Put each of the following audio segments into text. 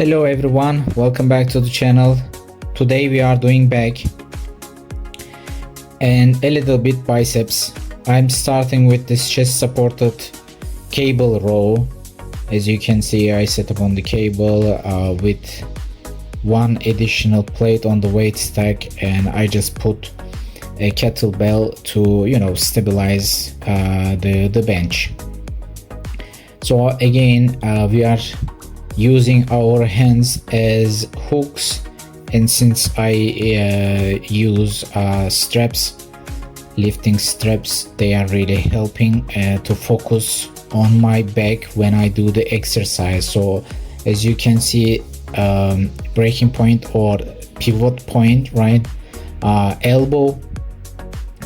Hello everyone, welcome back to the channel. Today we are doing back and a little bit biceps. I'm starting with this chest supported cable row. As you can see, I set up on the cable with one additional plate on the weight stack, and I just put a kettlebell to stabilize the bench. So again, we are using our hands as hooks, and since I use straps, lifting straps, they are really helping to focus on my back when I do the exercise. So as you can see, breaking point or pivot point, right? Elbow.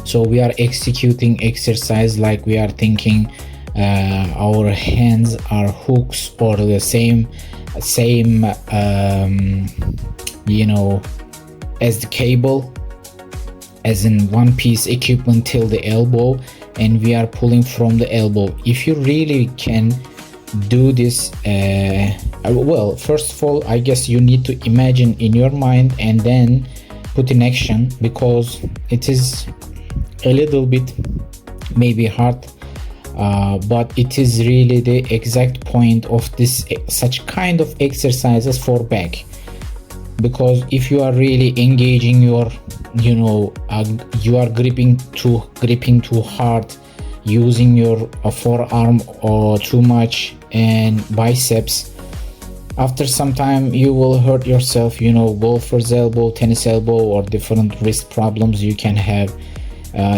So we are executing exercise like we are thinking our hands are hooks or the same as the cable, as in one piece equipment till the elbow, and we are pulling from the elbow. If you really can do this, well, first of all, I guess you need to imagine in your mind and then put in action, because it is a little bit maybe hard, but it is really the exact point of this such kind of exercises for back. Because if you are really engaging your you are gripping too hard, using your forearm or too much and biceps, after some time you will hurt yourself, golfer's elbow, tennis elbow, or different wrist problems you can have.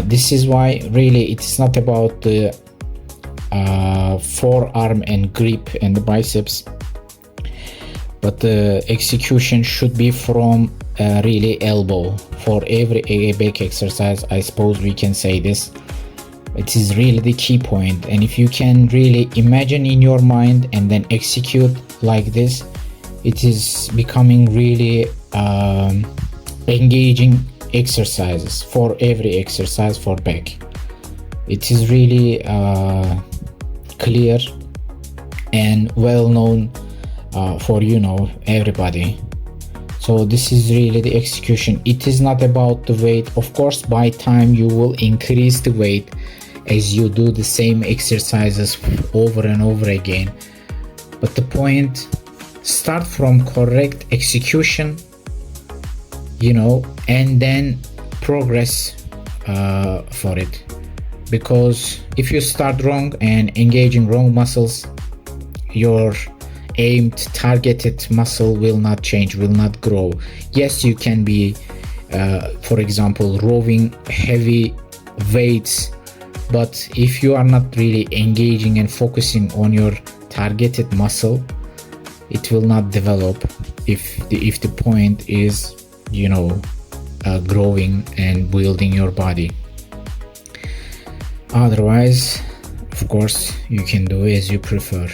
This is why really it's not about the forearm and grip and the biceps, but the execution should be from really elbow for every back exercise. I suppose we can say this. It is really the key point, and if you can really imagine in your mind and then execute like this, it is becoming really engaging exercises for every exercise for back. It is really clear and well known for everybody. So this is really the execution. It is not about the weight. Of course, by time you will increase the weight as you do the same exercises over and over again, but the point, start from correct execution, and then progress for it. Because if you start wrong and engaging wrong muscles, your aimed targeted muscle will not change, will not grow. Yes, you can be for example rowing heavy weights, but if you are not really engaging and focusing on your targeted muscle, it will not develop if the point is growing and building your body. Otherwise, of course, you can do as you prefer,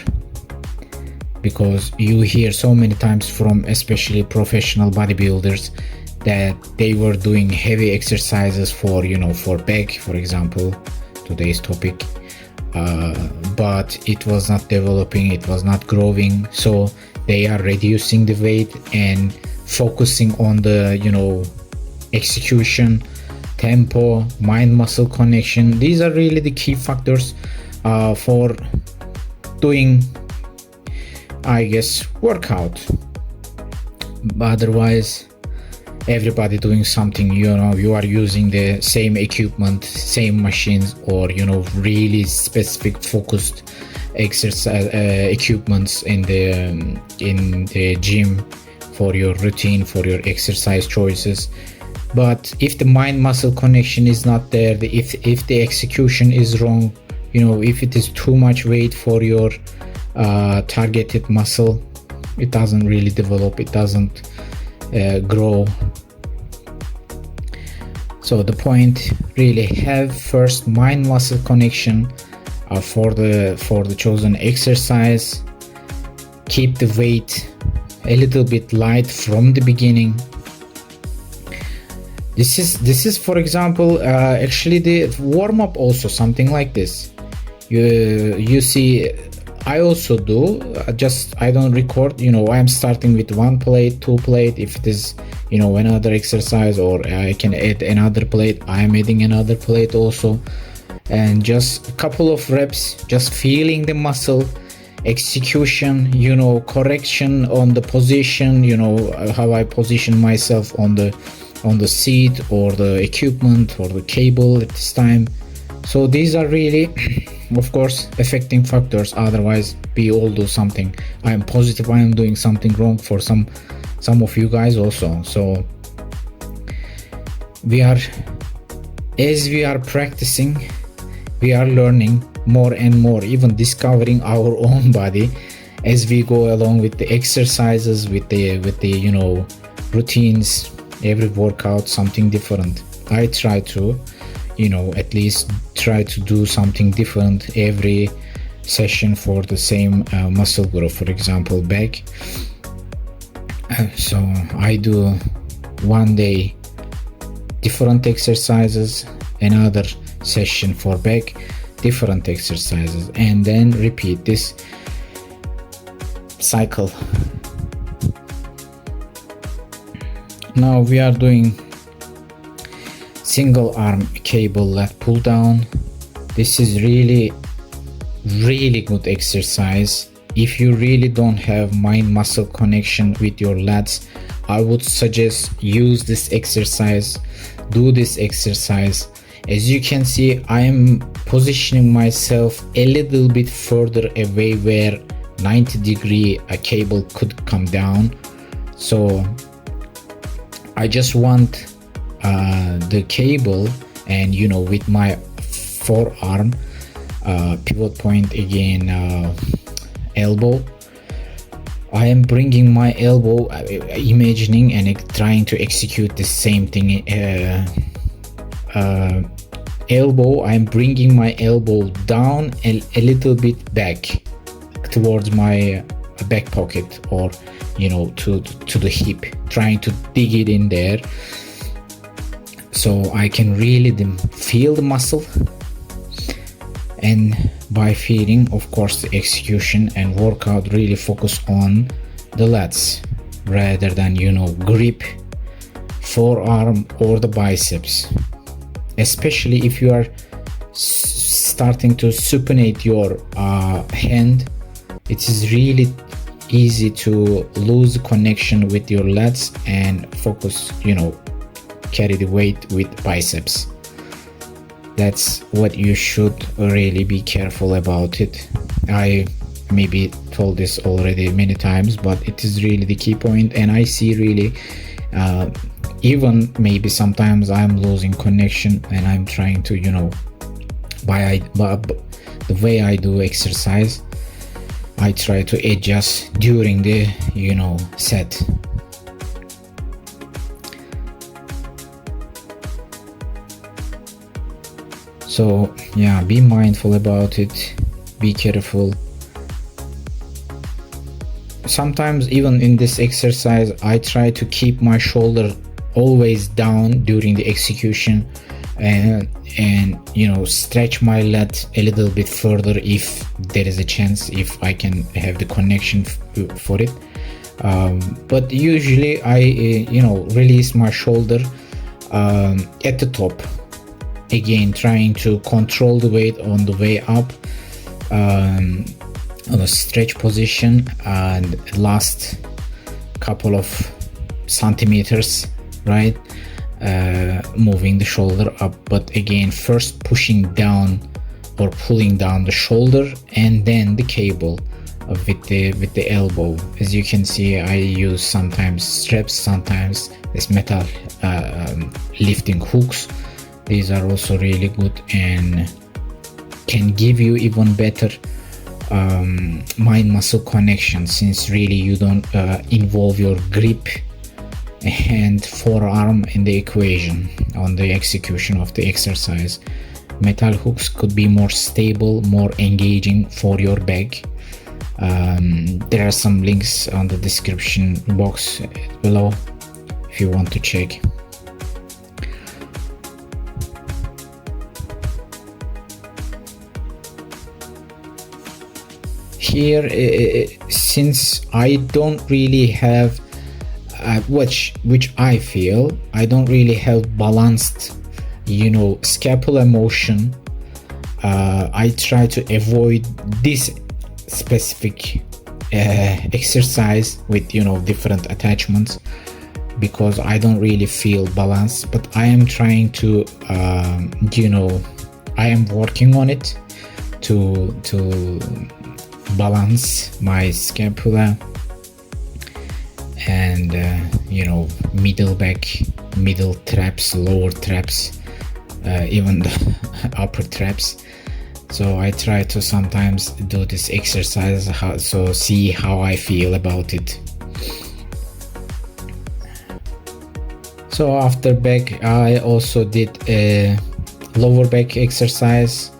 because you hear so many times from especially professional bodybuilders that they were doing heavy exercises for back, for example, today's topic, but it was not developing, it was not growing, so they are reducing the weight and focusing on the execution, tempo, mind muscle connection. These are really the key factors for doing, I guess, workout. Otherwise, everybody doing something, you are using the same equipment, same machines, or really specific focused exercise equipments in the gym for your routine, for your exercise choices. But if the mind muscle connection is not there, if the execution is wrong, if it is too much weight for your targeted muscle, it doesn't really develop, it doesn't grow. So the point, really have first mind muscle connection for the chosen exercise. Keep the weight a little bit light from the beginning. This is for example actually the warm-up, also something like this. You see I also do, just I don't record, I'm starting with 1 plate, 2 plate. If it is, another exercise, or I can add another plate, I'm adding another plate also. And just a couple of reps, just feeling the muscle, execution, correction on the position, how I position myself on the seat or the equipment or the cable at this time. So these are really of course affecting factors, otherwise we all do something. I am positive I am doing something wrong for some of you guys also. So as we are practicing, we are learning more and more, even discovering our own body as we go along with the exercises, with the routines. Every workout something different. I try to at least try to do something different every session for the same muscle group. For example, back, so I do one day different exercises, another session for back, different exercises, and then repeat this cycle. Now we are doing single arm cable lat pull down. This is really good exercise. If you really don't have mind muscle connection with your lats, I would suggest use this exercise, do this exercise. As you can see, I am positioning myself a little bit further away where 90-degree a cable could come down. So I just want the cable, and with my forearm pivot point again, elbow, I am bringing my elbow, imagining and trying to execute the same thing. Elbow, I'm bringing my elbow down a little bit back towards my back pocket, or to the hip, trying to dig it in there, so I can really feel the muscle. And by feeling, of course, the execution and workout really focus on the lats rather than grip, forearm, or the biceps. Especially if you are starting to supinate your hand, it is really easy to lose connection with your lats and focus, carry the weight with biceps. That's what you should really be careful about it. I maybe told this already many times, but it is really the key point. And I see really even maybe sometimes I'm losing connection, and I'm trying to by the way I do exercise, I try to adjust during the set. So yeah, be mindful about it, be careful. Sometimes even in this exercise, I try to keep my shoulder always down during the execution, and stretch my lat a little bit further if there is a chance, if I can have the connection for it. But usually I release my shoulder at the top, again trying to control the weight on the way up, on a stretch position, and last couple of centimeters, right, moving the shoulder up. But again, first pushing down or pulling down the shoulder, and then the cable with the elbow. As you can see, I use sometimes straps, sometimes this metal lifting hooks. These are also really good and can give you even better mind muscle connection, since really you don't involve your grip and forearm in the equation on the execution of the exercise. Metal hooks could be more stable, more engaging for your back. There are some links on the description box below if you want to check. here, since I don't really have which I feel I don't really have balanced, you know, scapular motion, I try to avoid this specific exercise with, you know, different attachments, because I don't really feel balanced. But I am trying to you know, I am working on it to balance my scapula and you know, middle back, middle traps, lower traps, even the upper traps. So I try to sometimes do this exercise, so see how I feel about it. So after back, I also did a lower back exercise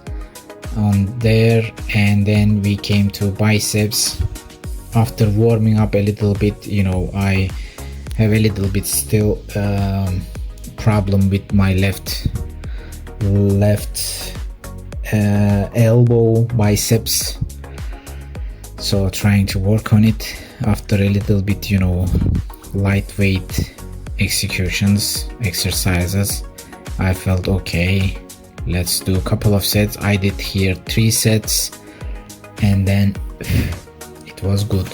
on there, and then we came to biceps. After warming up a little bit, you know, I have a little bit still problem with my left elbow biceps, so trying to work on it. After a little bit, you know, lightweight exercises, I felt okay, let's do a couple of sets. I did here 3 sets, and then it was good.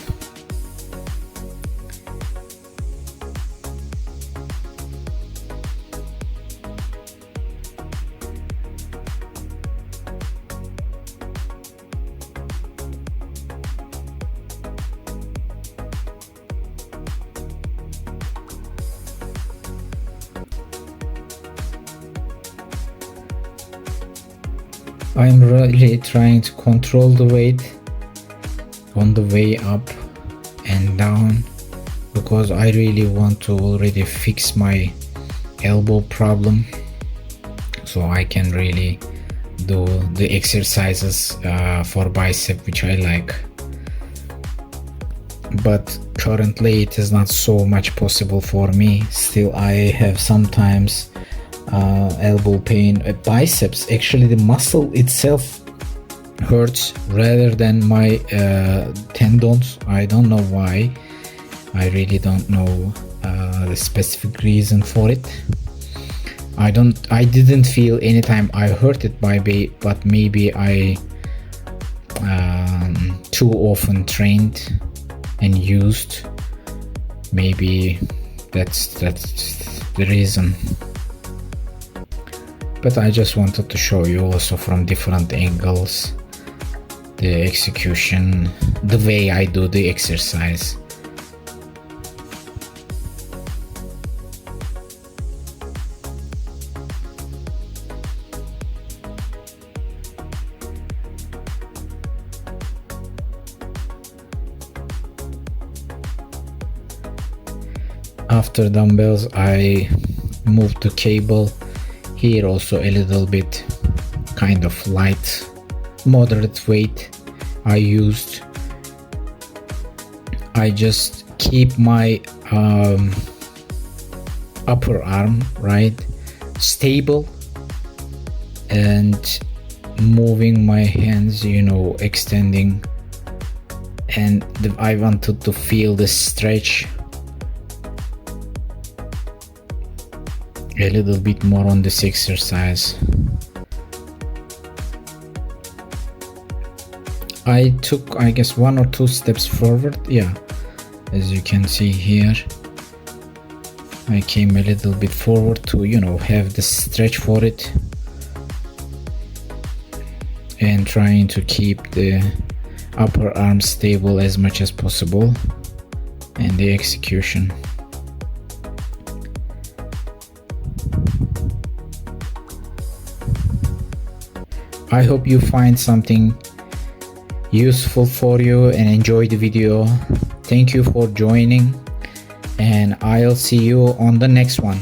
I'm really trying to control the weight on the way up and down, because I really want to already fix my elbow problem, so I can really do the exercises for bicep which I like. But currently it is not so much possible for me. Still I have sometimes elbow pain. Biceps, actually the muscle itself hurts rather than my tendons. I don't know why. I really don't know the specific reason for it. I didn't feel anytime I hurt it, but maybe I too often trained and used. Maybe that's the reason. But I just wanted to show you also from different angles the execution, the way I do the exercise. After dumbbells, I moved to cable. Here also a little bit kind of light, moderate weight I used. I just keep my upper arm right stable and moving my hands, you know, extending, and I wanted to feel the stretch a little bit more on this exercise. I took, I guess, 1 or 2 steps forward. Yeah, as you can see here, I came a little bit forward to, you know, have the stretch for it, and trying to keep the upper arm stable as much as possible, and the execution. I hope you find something useful for you and enjoy the video. Thank you for joining, and I'll see you on the next one.